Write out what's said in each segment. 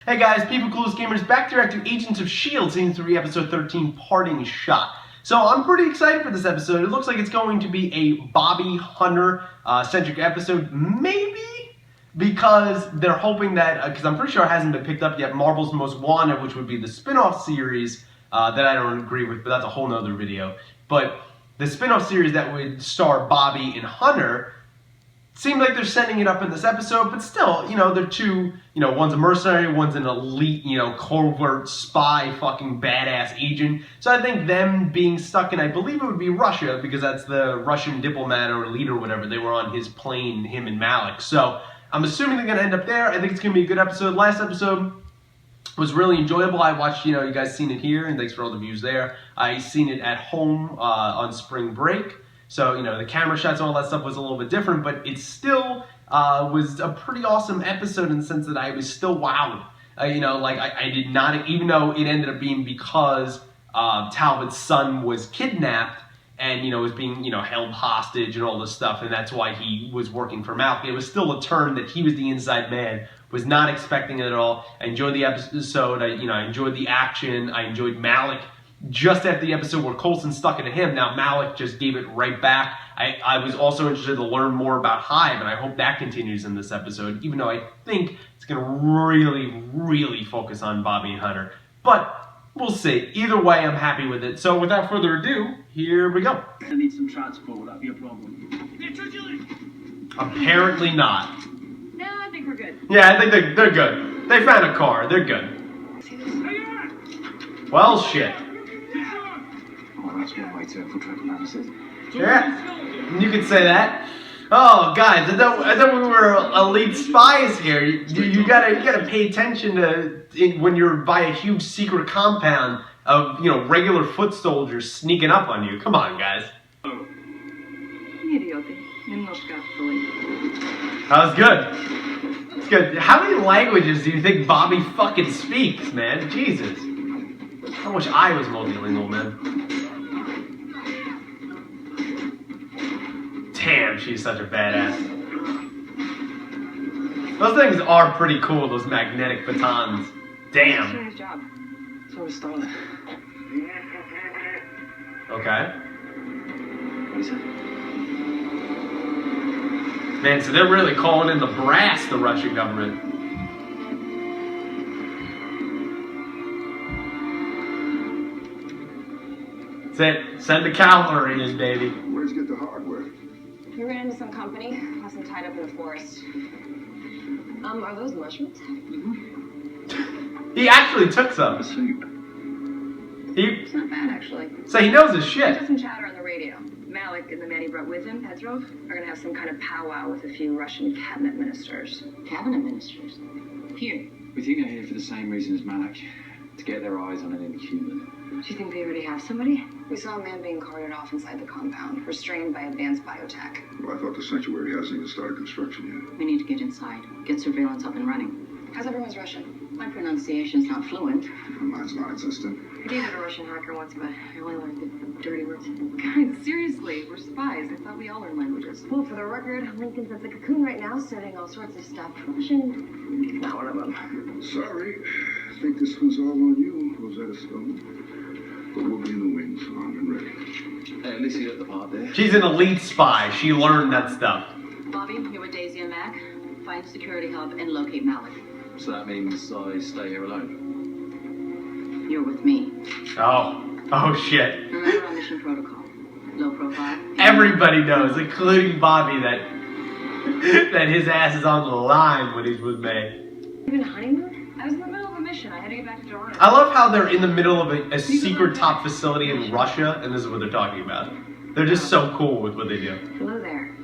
Hey guys, People Coolest Gamers back to react to Agents of S.H.I.E.L.D. Season 3, Episode 13, Parting Shot. So I'm pretty excited for this episode. It looks like it's going to be a Bobbi Hunter centric episode, maybe because they're hoping that, because I'm pretty sure it hasn't been picked up yet, Marvel's Most Wanted, which would be the spin-off series that I don't agree with, but that's a whole nother video. But the spin-off series that would star Bobbi and Hunter seemed like they're setting it up in this episode, but still, they're two, one's a mercenary, one's an elite, covert spy, fucking badass agent. So I think them being stuck in, I believe it would be Russia, because that's the Russian diplomat or leader or whatever. They were on his plane, him and Malik. So I'm assuming they're going to end up there. I think it's going to be a good episode. Last episode was really enjoyable. I watched, you guys seen it here, and thanks for all the views there. I seen it at home on spring break. So, the camera shots and all that stuff was a little bit different, but it still was a pretty awesome episode in the sense that I was still wowed. I did not, even though it ended up being because Talbot's son was kidnapped and, was being, held hostage and all this stuff, and that's why he was working for Malik. It was still a turn that he was the inside man, was not expecting it at all. I enjoyed the episode, I enjoyed the action, I enjoyed Malik. Just after the episode where Coulson stuck it to him, now Malik just gave it right back. I was also interested to learn more about Hive, and I hope that continues in this episode, even though I think it's going to really, really focus on Bobbi and Hunter. But we'll see. Either way, I'm happy with it. So without further ado, here we go. I need some transport. Will that be a problem? Apparently not. No, I think we're good. Yeah, I think they're good. They found a car. They're good. Well, shit. Oh, that's one way to infiltrate purposes. Yeah, you could say that. Oh, guys, I thought we were elite spies here. You gotta pay attention to when you're by a huge secret compound of regular foot soldiers sneaking up on you. Come on, guys. That was good. It's good. How many languages do you think Bobbi fucking speaks, man? Jesus. I wish I was multilingual, man. Damn, she's such a badass. Those things are pretty cool, those magnetic batons. Damn. Nice job. So we started. Okay. What is it? Man, so they're really calling in the brass, the Russian government. That's it. Send the cavalry in, baby. Where'd you get the hardware? We ran into some company, has them tied up in the forest. Are those mushrooms? He actually took some. It's not bad, actually. So he knows his shit. Just some chatter on the radio. Malik and the man he brought with him, Petrov, are going to have some kind of powwow with a few Russian cabinet ministers. Cabinet ministers? Here. We think they're here for the same reason as Malik. To get their eyes on an inhuman. Do you think they already have somebody? We saw a man being carted off inside the compound, restrained by advanced biotech. Well, I thought the sanctuary hasn't even started construction yet. We need to get inside, get surveillance up and running. How's everyone's Russian? My pronunciation's not fluent. Mine's non-existent. I dated a Russian hacker once, but I only learned the dirty words. Guys, seriously, we're spies. I thought we all learned languages. Well, for the record, Lincoln's at the cocoon right now, studying all sorts of stuff. Russian, not one of them. Sorry. I think this one's all on you, Rosetta Stone. But we'll be in the wings, armed and ready. Hey, at least you got the part there. She's an elite spy. She learned that stuff. Bobbi, you're with Daisy and Mac. Find security hub and locate Malik. So that means I stay here alone? You're with me. Oh shit. Remember our mission protocol. Low profile. Everybody knows, including Bobbi, that his ass is on the line when he's with me. Even honeymoon? I was in the middle of a mission. I had to get back to Toronto. I love how they're in the middle of a secret top facility in Russia, and this is what they're talking about. They're just so cool with what they do. Hello there.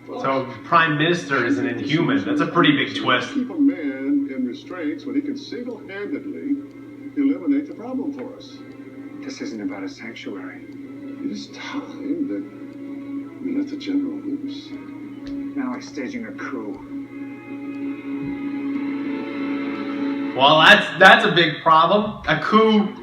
So, Prime Minister is an inhuman. That's a pretty big twist. Keep a man in restraints when he can single-handedly eliminate the problem for us. This isn't about a sanctuary. It is time that we let the general loose. Malik's staging a coup. Well, that's a big problem. A coup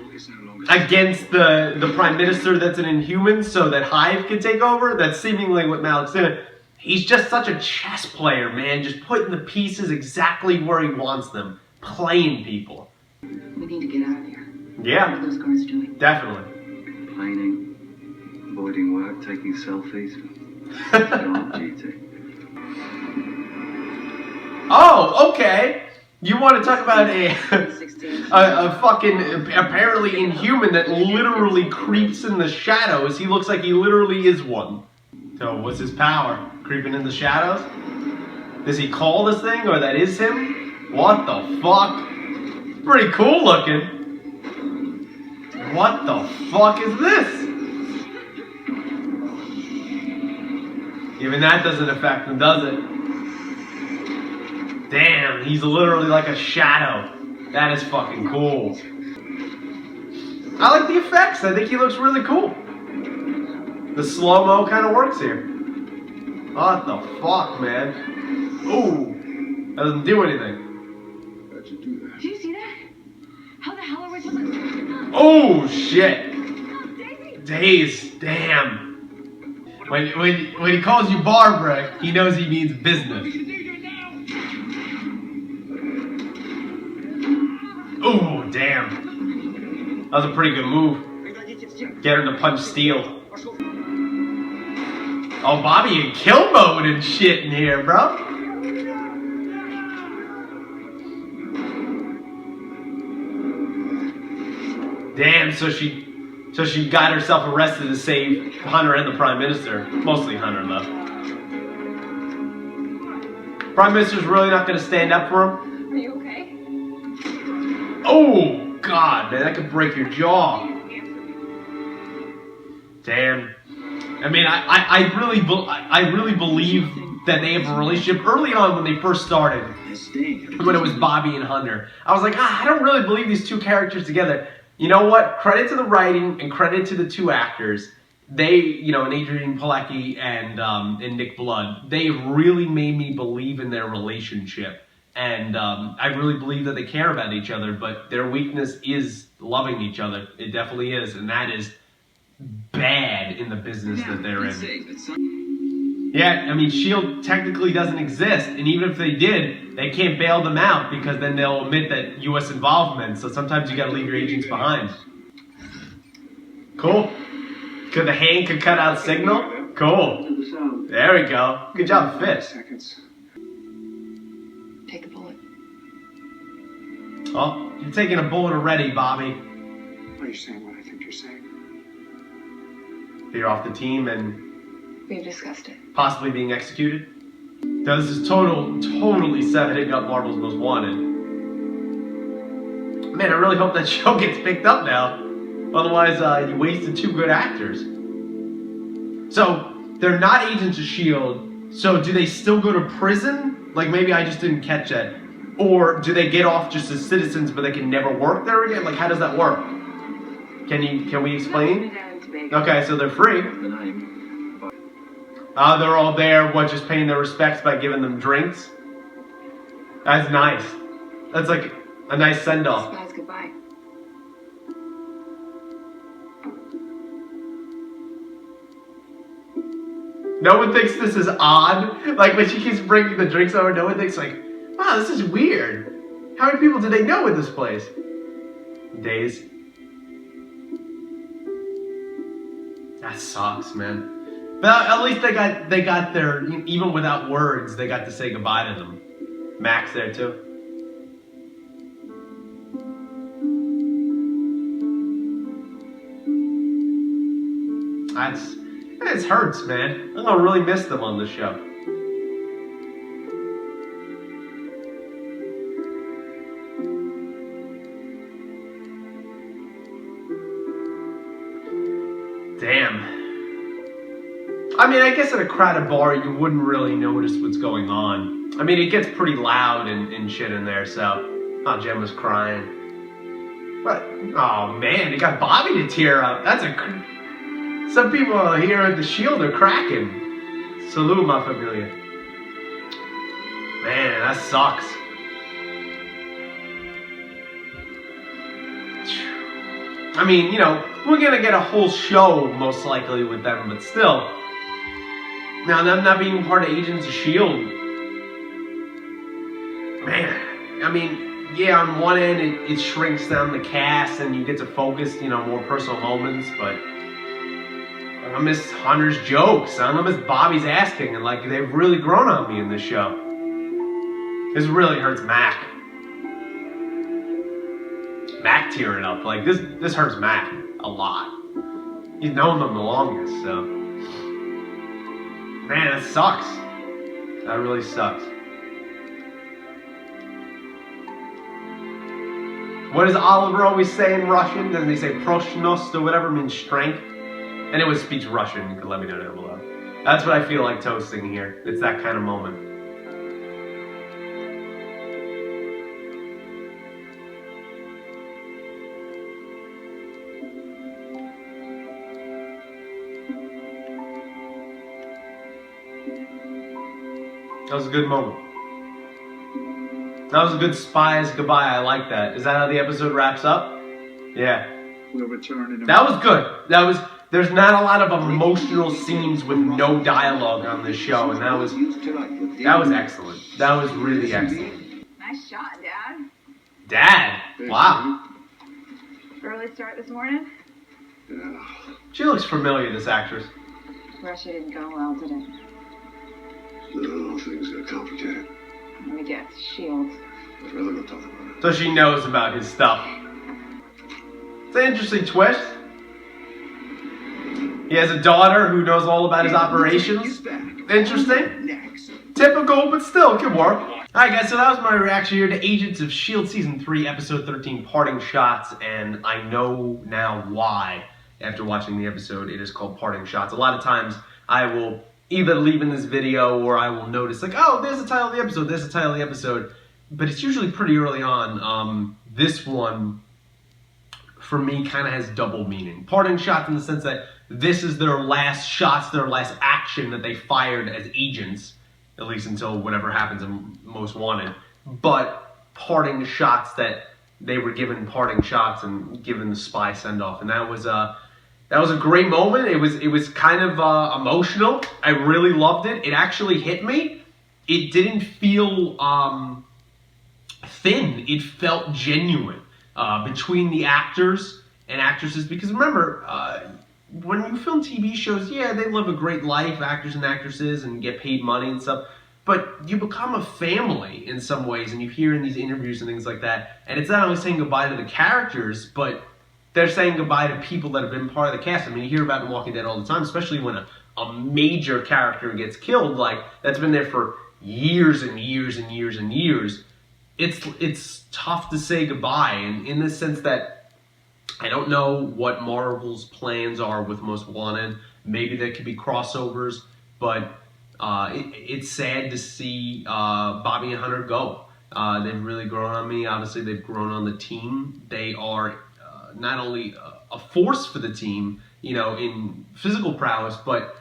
against the Prime Minister that's an inhuman so that Hive can take over. That's seemingly what Malik's doing. He's just such a chess player, man. Just putting the pieces exactly where he wants them. playing people. We need to get out of here. Yeah. What are those guards doing? Definitely. Planing, avoiding work, taking selfies. Guard duty. Oh, okay. You want to talk about a 16. a fucking apparently inhuman that literally creeps in the shadows. He looks like he literally is one. So what's his power? Creeping in the shadows? Does he call this thing, or that is him? What the fuck? Pretty cool looking. What the fuck is this? Even that doesn't affect him, does it? Damn, he's literally like a shadow. That is fucking cool. I like the effects. I think he looks really cool. The slow-mo kind of works here. What the fuck, man? Ooh, that doesn't do anything. How'd you do that? Did you see that? How the hell are we supposed to... Oh shit! Daisy! Days, damn. When he calls you Barbara, he knows he means business. Ooh, damn. That was a pretty good move. Get her to punch steel. Oh, Bobby in kill mode and shit in here, bro. Damn, so she got herself arrested to save Hunter and the Prime Minister. Mostly Hunter, though. Prime Minister's really not going to stand up for him? Are you okay? Oh, God, man, that could break your jaw. Damn. I mean, I really believe that they have a relationship early on when they first started. When it was Bobbi and Hunter. I was like, I don't really believe these two characters together. You know what? Credit to the writing and credit to the two actors. They, and Adrian Palicki and Nick Blood, they really made me believe in their relationship. And I really believe that they care about each other, but their weakness is loving each other. It definitely is, and that is bad in the business that they're in. Yeah, I mean, S.H.I.E.L.D. technically doesn't exist, and even if they did, they can't bail them out because then they'll admit that U.S. involvement, so sometimes you gotta leave your agents behind. Cool. Could the hand could cut out signal? Cool. There we go. Good job, Fitz. Take a bullet. Oh, you're taking a bullet already, Bobby. Are you saying what I think you're saying? You're off the team and We've discussed it. possibly being executed. Now, this is totally setting up Marvel's Most Wanted. Man, I really hope that show gets picked up now. Otherwise, you wasted two good actors. So, they're not agents of S.H.I.E.L.D., so do they still go to prison? Like, maybe I just didn't catch that. Or do they get off just as citizens, but they can never work there again? Like, how does that work? Can we explain? Okay, so they're free. They're all there, just paying their respects by giving them drinks? That's nice. That's like a nice send-off. Spies goodbye. No one thinks this is odd. Like, when she keeps bringing the drinks over, no one thinks like, wow, this is weird. How many people do they know in this place? Days. That sucks, man. But at least they got their, even without words, they got to say goodbye to them. Max there too. It hurts, man. I'm gonna really miss them on this show. Damn. I mean, I guess at a crowded bar, you wouldn't really notice what's going on. I mean, it gets pretty loud and shit in there, so... Oh, Jen was crying. What? Oh, man, they got Bobby to tear up. That's a... Some people here at the S.H.I.E.L.D. are cracking. Salute, my familia. Man, that sucks. I mean, we're gonna get a whole show, most likely, with them, but still... Now, them not being part of Agents of S.H.I.E.L.D. Man, I mean, yeah, on one end it shrinks down the cast and you get to focus, more personal moments, but I miss Hunter's jokes. I miss Bobby's ass kicking. Like, they've really grown on me in this show. This really hurts Mac. Mac tearing up. Like, this hurts Mac a lot. He's known them the longest, so. Man, that sucks. That really sucks. What does Oliver always say in Russian? Doesn't he say proshnost or whatever means strength? Anyone who speaks Russian, you can let me know down below. That's what I feel like toasting here. It's that kind of moment. That was a good moment. That was a good spies goodbye. I like that. Is that how the episode wraps up? Yeah. We'll return in a That was good. There's not a lot of emotional scenes with no dialogue on this show, and that was excellent. That was really excellent. Nice shot, Dad. Dad? Wow. Early start this morning? Yeah. She looks familiar, this actress. Russia didn't go well, did it? No, things got complicated. Let me guess. Shield. I'd rather not talk about it. So she knows about his stuff. It's an interesting twist. He has a daughter who knows all about his operations. Interesting. Typical, but still, good work. Alright guys, so that was my reaction here to Agents of S.H.I.E.L.D. Season 3, Episode 13, Parting Shots, and I know now why, after watching the episode, it is called Parting Shots. A lot of times, I will either leave in this video, or I will notice, like, oh, there's the title of the episode, there's the title of the episode, but it's usually pretty early on. This one, for me, kind of has double meaning. Parting shots in the sense that this is their last shots, their last action that they fired as agents, at least until whatever happens in Most Wanted. But parting shots that they were given parting shots and given the spy send-off, and that was a great moment. It was kind of emotional. I really loved it. It actually hit me. It didn't feel thin. It felt genuine. Between the actors and actresses, because remember, when you film TV shows, yeah, they live a great life, actors and actresses, and get paid money and stuff, but you become a family in some ways, and you hear in these interviews and things like that, and it's not only saying goodbye to the characters, but they're saying goodbye to people that have been part of the cast. I mean, you hear about in Walking Dead all the time, especially when a major character gets killed, like, that's been there for years and years and years and years. It's tough to say goodbye, and in the sense that I don't know what Marvel's plans are with Most Wanted. Maybe there could be crossovers, but it's sad to see Bobbi and Hunter go. They've really grown on me. Obviously, they've grown on the team. They are not only a force for the team, in physical prowess, but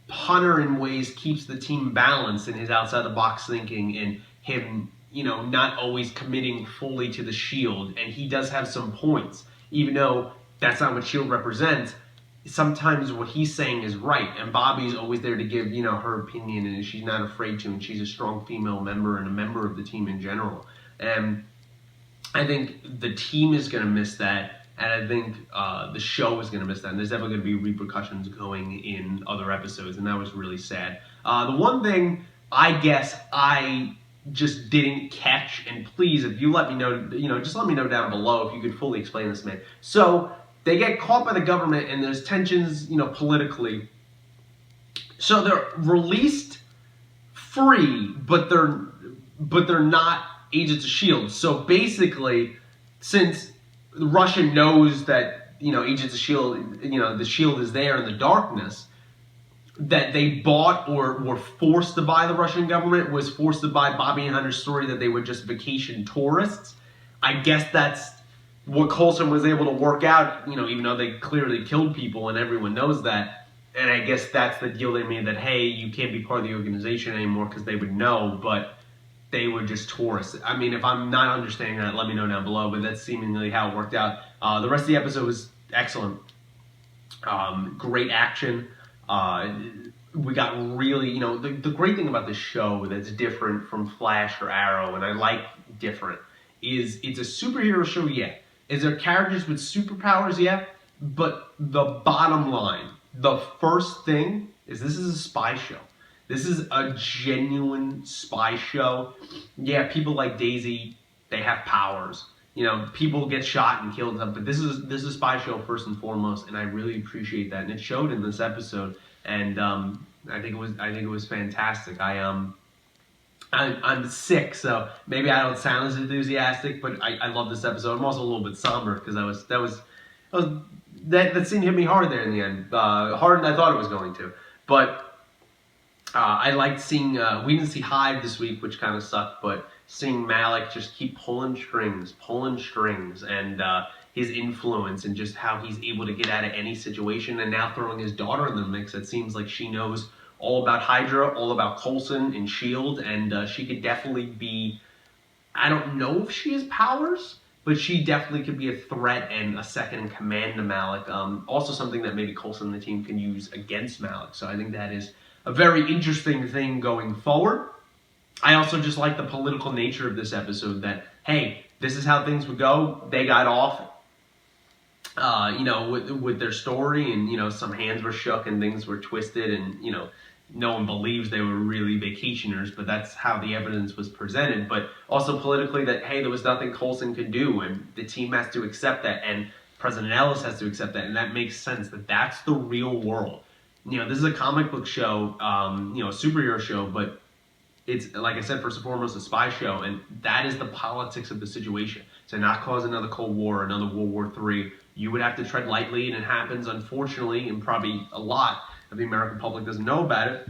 Hunter in ways keeps the team balanced in his outside-the-box thinking and him not always committing fully to the S.H.I.E.L.D. And he does have some points. Even though that's not what S.H.I.E.L.D. represents, sometimes what he's saying is right. And Bobby's always there to give, her opinion, and she's not afraid to, and she's a strong female member and a member of the team in general. And I think the team is going to miss that, and I think the show is going to miss that. And there's definitely going to be repercussions going in other episodes, and that was really sad. The one thing I guess I just didn't catch, and please, if you let me know, just let me know down below if you could fully explain this to me. So they get caught by the government, and there's tensions, politically. So they're released free, but they're not agents of S.H.I.E.L.D. So basically, since Russia knows that agents of S.H.I.E.L.D., the S.H.I.E.L.D. is there in the darkness, that they bought or were forced to buy, the Russian government was forced to buy Bobbi and Hunter's story that they were just vacation tourists. I guess that's what Coulson was able to work out, even though they clearly killed people and everyone knows that. And I guess that's the deal they made, that, hey, you can't be part of the organization anymore, because they would know, but they were just tourists. I mean, if I'm not understanding that, let me know down below, but that's seemingly how it worked out. The rest of the episode was excellent. Great action. We got really, the great thing about this show that's different from Flash or Arrow, and I like different, is it's a superhero show, yeah. Is there characters with superpowers, yeah? But the bottom line, the first thing is this is a spy show. This is a genuine spy show. Yeah, people like Daisy, they have powers. You know, people get shot and killed, but this is a spy show first and foremost, and I really appreciate that. And it showed in this episode, and I think it was fantastic. I'm sick, so maybe I don't sound as enthusiastic, but I love this episode. I'm also a little bit somber because that scene hit me hard there in the end, harder than I thought it was going to. But I liked seeing, we didn't see Hive this week, which kind of sucked, but seeing Malik just keep pulling strings, and his influence and just how he's able to get out of any situation, and now throwing his daughter in the mix. It seems like she knows all about Hydra, all about Coulson and S.H.I.E.L.D., and she could definitely be, I don't know if she has powers, but she definitely could be a threat and a second in command to Malik. Also something that maybe Coulson and the team can use against Malik. So I think that is a very interesting thing going forward. I also just like the political nature of this episode that, hey, this is how things would go. They got off, with their story, and, some hands were shook and things were twisted, and, no one believes they were really vacationers, but that's how the evidence was presented. But also politically that, hey, there was nothing Coulson could do, and the team has to accept that, and President Ellis has to accept that, and that makes sense, that that's the real world. This is a comic book show, a superhero show, but it's, like I said, first and foremost, a spy show, and that is the politics of the situation. To not cause another Cold War, another World War III, you would have to tread lightly, and it happens, unfortunately, and probably a lot of the American public doesn't know about it.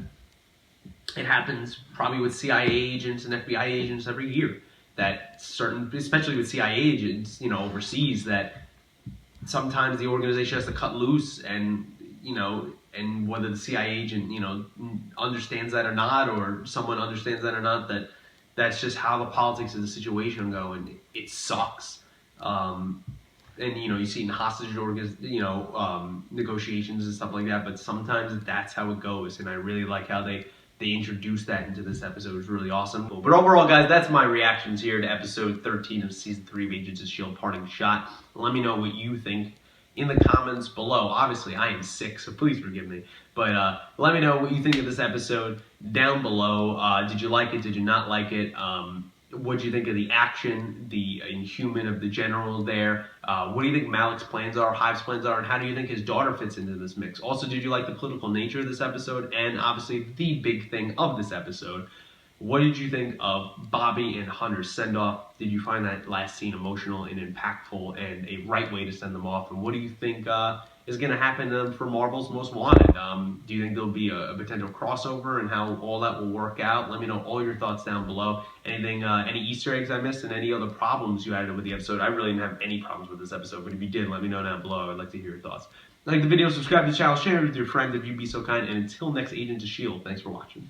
It happens probably with CIA agents and FBI agents every year. That certain, especially with CIA agents, overseas, that sometimes the organization has to cut loose, and and whether the CIA agent understands that or not, or someone understands that or not, that's just how the politics of the situation go, and it sucks. And you see it in hostage negotiations and stuff like that, but sometimes that's how it goes, and I really like how they introduced that into this episode. It was really awesome. But overall, guys, that's my reactions here to episode 13 of season 3 of Agents of S.H.I.E.L.D. Parting Shot. Let me know what you think in the comments below. Obviously, I am sick, so please forgive me. But let me know what you think of this episode down below. Did you like it? Did you not like it? What did you think of the action, the Inhuman of the general there? What do you think Malik's plans are, Hive's plans are, and how do you think his daughter fits into this mix? Also, did you like the political nature of this episode? And obviously, the big thing of this episode, what did you think of Bobbi and Hunter's send-off? Did you find that last scene emotional and impactful and a right way to send them off? And what do you think is going to happen to them for Marvel's Most Wanted? Do you think there'll be a potential crossover and how all that will work out? Let me know all your thoughts down below. Anything, any Easter eggs I missed, and any other problems you had with the episode? I really didn't have any problems with this episode, but if you did, let me know down below. I'd like to hear your thoughts. Like the video, subscribe to the channel, share it with your friends if you'd be so kind, and until next Agents of S.H.I.E.L.D., thanks for watching.